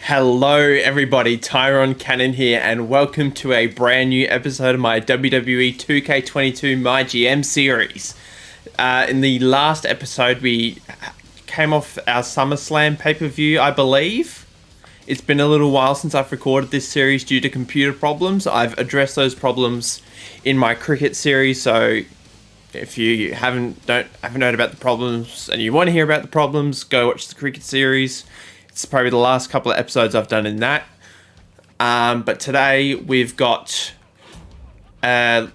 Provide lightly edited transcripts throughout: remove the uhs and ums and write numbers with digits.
Hello everybody, Tyron Cannon here, and welcome to a brand new episode of my WWE 2K22 MyGM series. In the last episode, we came off our SummerSlam pay-per-view, I believe. It's been a little while since I've recorded this series due to computer problems. I've addressed those problems in my cricket series, so if you haven't heard about the problems and you want to hear about the problems, go watch the cricket series. It's probably the last couple of episodes I've done in that. But today we've got a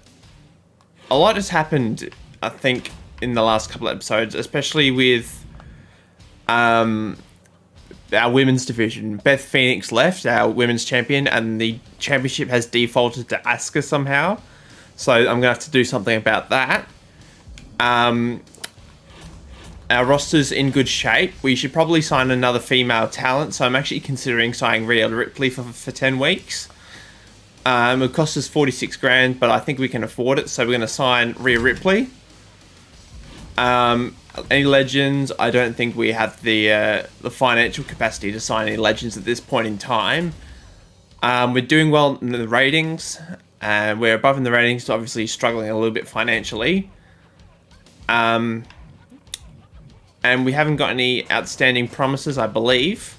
lot has happened, I think, in the last couple of episodes, especially with our women's division. Beth Phoenix left, our women's champion, and the championship has defaulted to Asuka somehow. So I'm going to have to do something about that. Our roster's in good shape. We should probably sign another female talent, so I'm actually considering signing Rhea Ripley for 10 weeks. It costs us 46 grand, but I think we can afford it, so we're going to sign Rhea Ripley. Any legends? I don't think we have the financial capacity to sign any legends at this point in time. We're doing well in the ratings, and we're above in the ratings, so obviously struggling a little bit financially. And we haven't got any outstanding promises, I believe.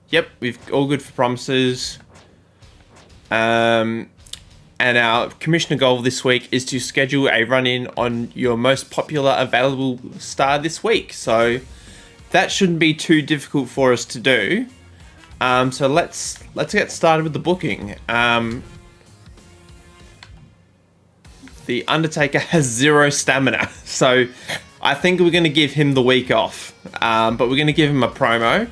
Yep, we've all good for promises. And our commissioner goal this week is to schedule a run-in on your most popular available star this week. So that shouldn't be too difficult for us to do. So let's get started with the booking. The Undertaker has 0 stamina, so I think we're going to give him the week off, but we're going to give him a promo,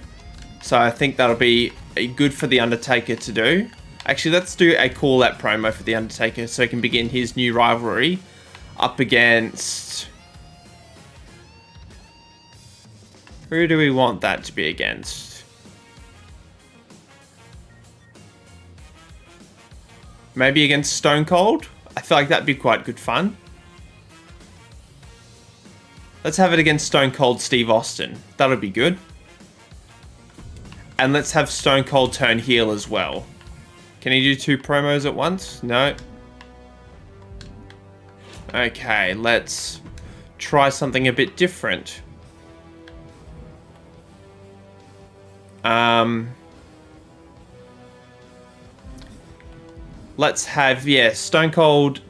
so I think that'll be good for The Undertaker to do. Actually, let's do a call-out promo for The Undertaker so he can begin his new rivalry up against... Who do we want that to be against? Maybe against Stone Cold? I feel like that'd be quite good fun. Let's have it against Stone Cold Steve Austin. That'll be good. And let's have Stone Cold turn heel as well. Can he do 2 promos at once? No. Okay, let's try something a bit different. Let's have, Stone Cold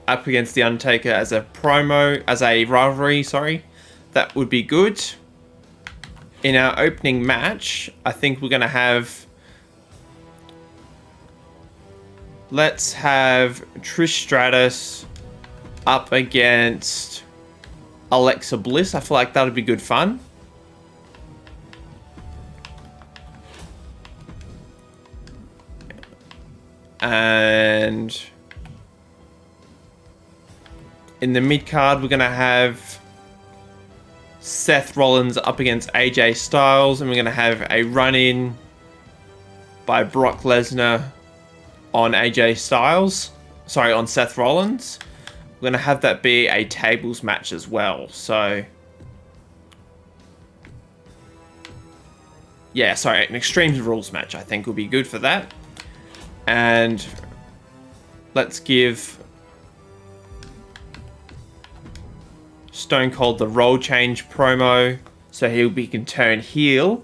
up against The Undertaker as a rivalry, sorry. That would be good. In our opening match, I think we're going to have... Let's have Trish Stratus up against Alexa Bliss. I feel like that would be good fun. And in the mid-card, we're going to have Seth Rollins up against AJ Styles, and we're going to have a run-in by Brock Lesnar on AJ Styles. Sorry, on Seth Rollins. We're going to have that be a tables match as well, so... Yeah, sorry, an Extreme Rules match I think will be good for that. And let's give Stone Cold the role change promo so he can turn heel.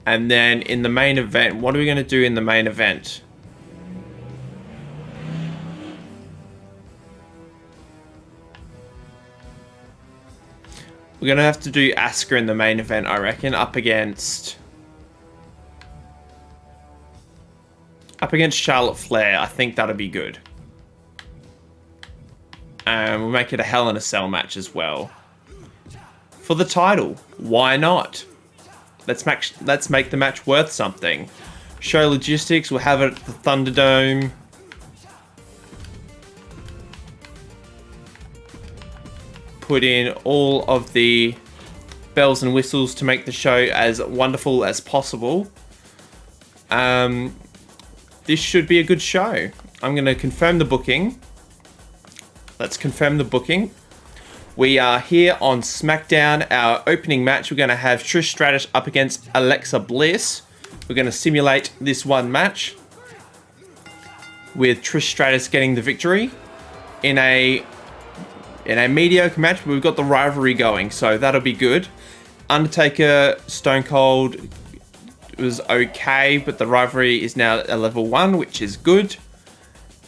And then in the main event, what are we going to do in the main event? We're going to have to do Asuka in the main event, I reckon, up against Charlotte Flair. I think that'll be good. And we'll make it a Hell in a Cell match as well. For the title. Why not? Let's make the match worth something. Show logistics. We'll have it at the Thunderdome. Put in all of the bells and whistles to make the show as wonderful as possible. This should be a good show. I'm going to confirm the booking. Let's confirm the booking. We are here on SmackDown. Our opening match, we're going to have Trish Stratus up against Alexa Bliss. We're going to simulate this one match with Trish Stratus getting the victory in a mediocre match, but we've got the rivalry going, so that'll be good. Undertaker, Stone Cold was okay, but the rivalry is now a level 1, which is good.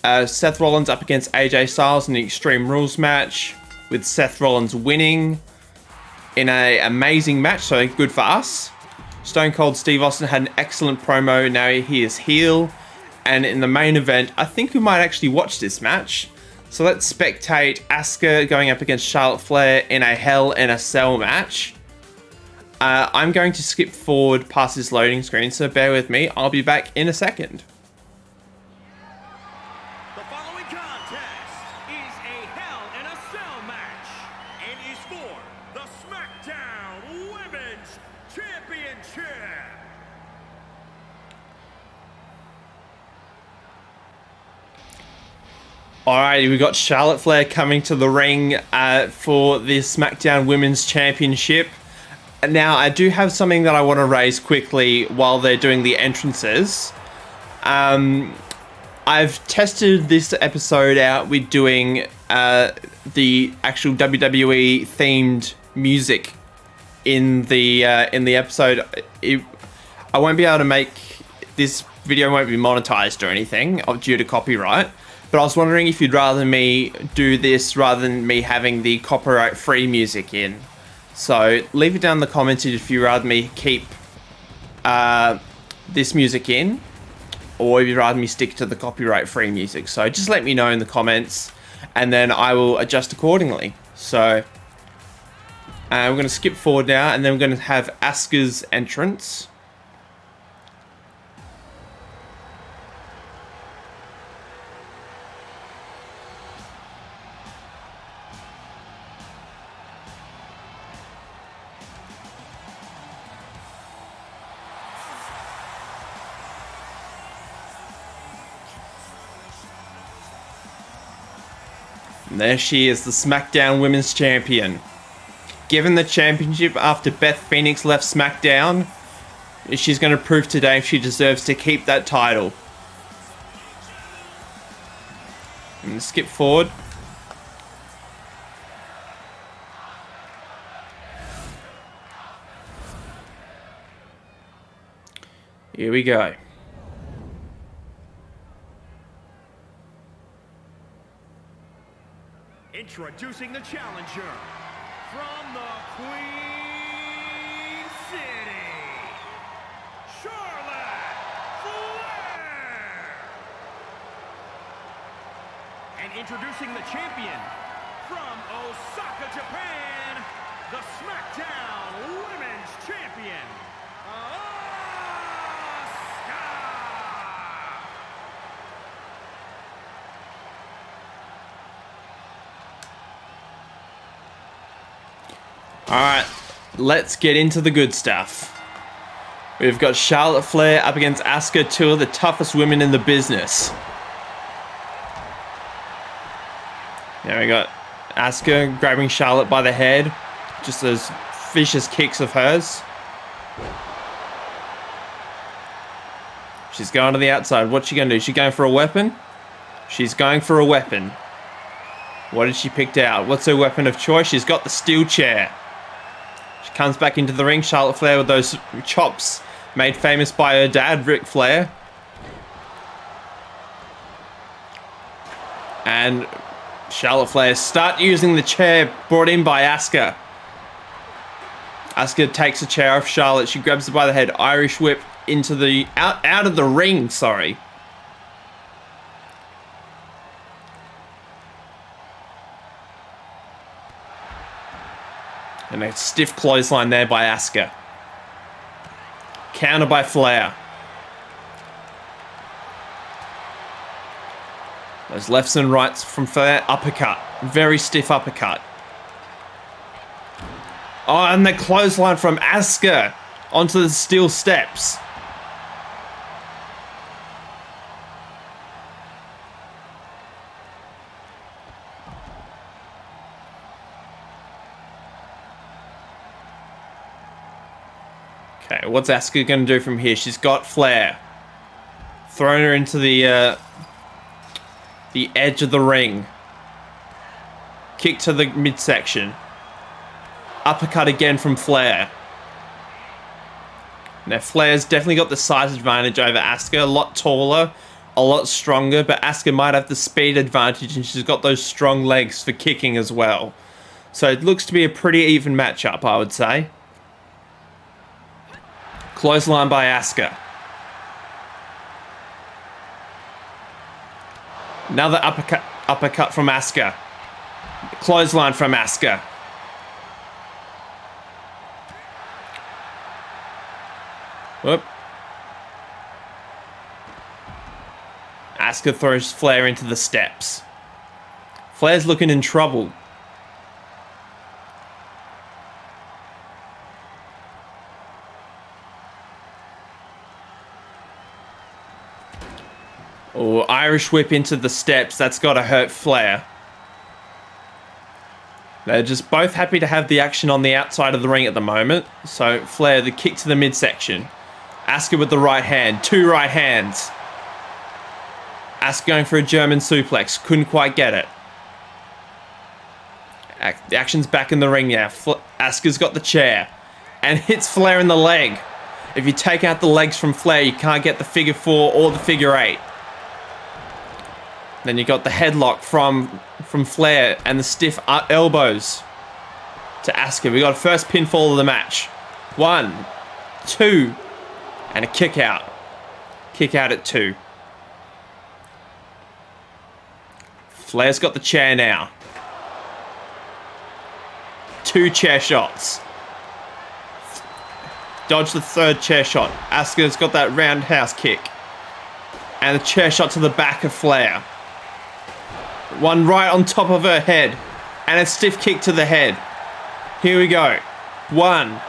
Seth Rollins up against AJ Styles in the Extreme Rules match, with Seth Rollins winning in an amazing match, so good for us. Stone Cold Steve Austin had an excellent promo, now he is heel. And in the main event, I think we might actually watch this match. So let's spectate Asuka going up against Charlotte Flair in a Hell in a Cell match. I'm going to skip forward past this loading screen, so bear with me. I'll be back in a second. The following contest is a Hell in a Cell match and is for the SmackDown Women's Championship. Alrighty, we got Charlotte Flair coming to the ring for the SmackDown Women's Championship. Now, I do have something that I want to raise quickly while they're doing the entrances. I've tested this episode out with doing the actual WWE themed music in the episode. I won't be able to make this video, won't be monetized or anything due to copyright. But I was wondering if you'd rather me do this rather than me having the copyright-free music in. So leave it down in the comments if you'd rather me keep this music in, or if you'd rather me stick to the copyright-free music. So just let me know in the comments, and then I will adjust accordingly. So we're going to skip forward now, and then we're going to have Asuka's entrance. And there she is, the SmackDown Women's Champion. Given the championship after Beth Phoenix left SmackDown, she's going to prove today if she deserves to keep that title. And skip forward. Here we go. Introducing the challenger from the Queen City, Charlotte Flair. And introducing the champion from Osaka, Japan, the SmackDown Women's Champion, Alright, let's get into the good stuff. We've got Charlotte Flair up against Asuka, two of the toughest women in the business. There we got Asuka grabbing Charlotte by the head. Just those vicious kicks of hers. She's going to the outside. What's she going to do? Is she going for a weapon? She's going for a weapon. What did she pick out? What's her weapon of choice? She's got the steel chair. She comes back into the ring. Charlotte Flair with those chops made famous by her dad, Ric Flair. And Charlotte Flair start using the chair brought in by Asuka. Asuka takes a chair off Charlotte. She grabs her by the head. Irish whip into the out of the ring. Sorry. And a stiff clothesline there by Asuka. Counter by Flair. Those lefts and rights from Flair. Uppercut. Very stiff uppercut. Oh, and the clothesline from Asuka onto the steel steps. Okay, what's Asuka going to do from here? She's got Flair. Thrown her into the edge of the ring. Kick to the midsection. Uppercut again from Flair. Now, Flair's definitely got the size advantage over Asuka. A lot taller, a lot stronger, but Asuka might have the speed advantage, and she's got those strong legs for kicking as well. So it looks to be a pretty even matchup, I would say. Clothesline by Asuka. Another uppercut from Asuka. Clothesline from Asuka. Whoop. Asuka throws Flair into the steps. Flair's looking in trouble. Oh, Irish whip into the steps. That's got to hurt Flair. They're just both happy to have the action on the outside of the ring at the moment. So Flair, the kick to the midsection. Asuka with the right hand. Two right hands. Asuka going for a German suplex. Couldn't quite get it. The action's back in the ring now. Asuka's got the chair. And hits Flair in the leg. If you take out the legs from Flair, you can't get the figure 4 or the figure 8. Then you got the headlock from Flair and the stiff elbows to Asuka. We got a first pinfall of the match. 1, 2, and a kick out. Kick out at 2. Flair's got the chair now. 2 chair shots. Dodge the third chair shot. Asuka's got that roundhouse kick. And a chair shot to the back of Flair. One right on top of her head. And a stiff kick to the head. Here we go. 1.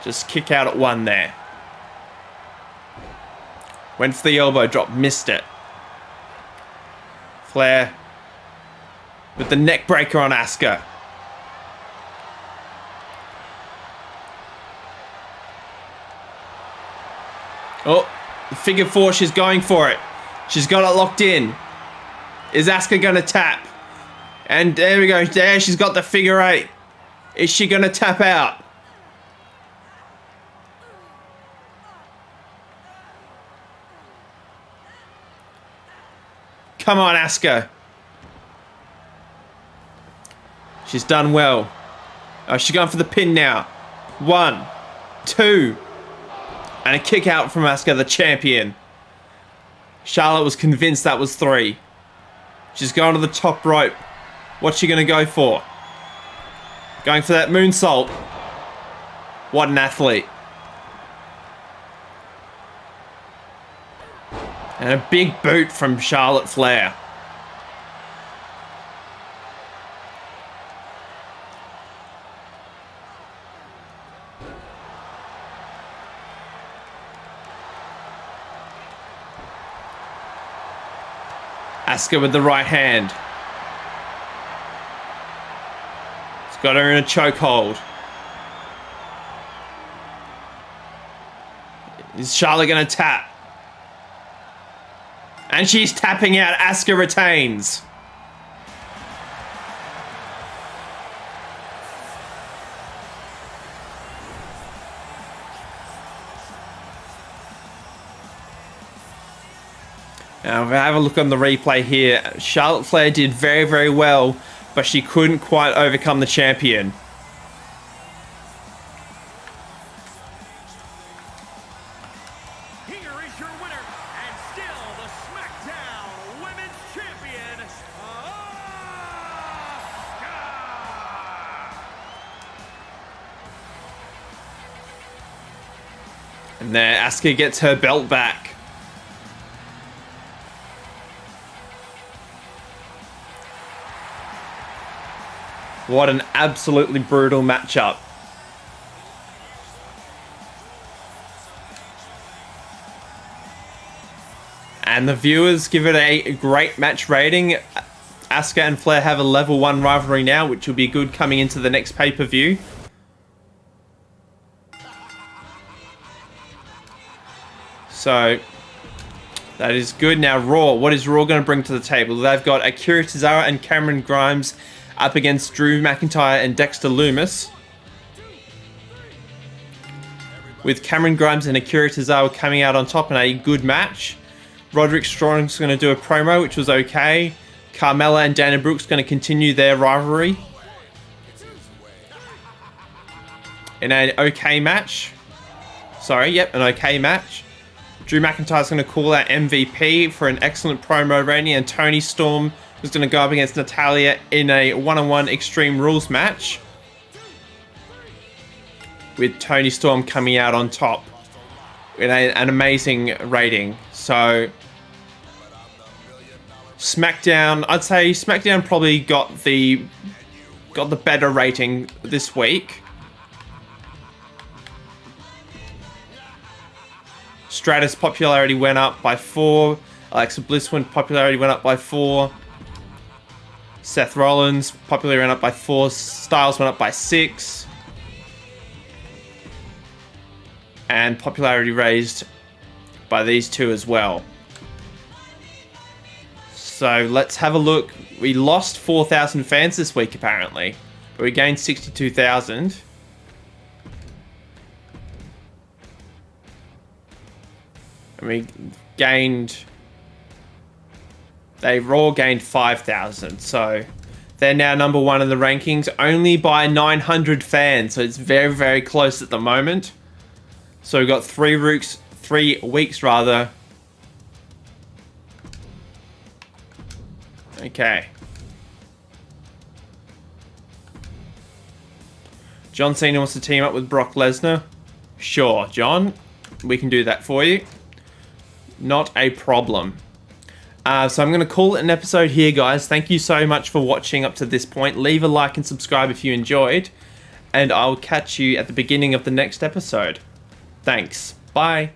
Just kick out at 1 there. Went for the elbow drop. Missed it. Flair with the neck breaker on Asuka. Oh, the figure 4, she's going for it. She's got it locked in. Is Asuka going to tap? And there we go. There, she's got the figure 8. Is she going to tap out? Come on, Asuka. She's done well. Oh, she's going for the pin now. 1, 2. And a kick out from Asuka, the champion. Charlotte was convinced that was 3. She's going to the top rope. What's she going to go for? Going for that moonsault. What an athlete. And a big boot from Charlotte Flair. Asuka with the right hand. It's got her in a chokehold. Is Charlotte going to tap? And she's tapping out. Asuka retains. Now, if we have a look on the replay here, Charlotte Flair did very, very well, but she couldn't quite overcome the champion. Here is your winner, and still the SmackDown Women's Champion, Asuka! And there, Asuka gets her belt back. What an absolutely brutal matchup. And the viewers give it a great match rating. Asuka and Flair have a level 1 rivalry now, which will be good coming into the next pay-per-view. So that is good. Now Raw. What is Raw going to bring to the table? They've got Akira Tozawa and Cameron Grimes up against Drew McIntyre and Dexter Lumis, with Cameron Grimes and Akira Tozawa coming out on top in a good match. Roderick Strong's going to do a promo, which was okay. Carmella and Dana Brooks going to continue their rivalry in an okay match. An okay match. Drew McIntyre's going to call out MVP for an excellent promo rating, and Toni Storm is going to go up against Natalya in a one-on-one Extreme Rules match, with Toni Storm coming out on top in an amazing rating. So SmackDown, I'd say SmackDown probably got the better rating this week. Stratus' popularity went up by 4. Alexa Bliss popularity went up by 4. Seth Rollins' popularity went up by 4. Styles went up by 6. And popularity raised by these two as well. So let's have a look. We lost 4,000 fans this week apparently, but we gained 62,000. And we gained... Raw gained 5,000, so they're now number 1 in the rankings, only by 900 fans, so it's very, very close at the moment. So we've got 3 weeks rather. Okay. John Cena wants to team up with Brock Lesnar. Sure, John. We can do that for you. Not a problem. So I'm going to call it an episode here, guys. Thank you so much for watching up to this point. Leave a like and subscribe if you enjoyed. And I'll catch you at the beginning of the next episode. Thanks. Bye.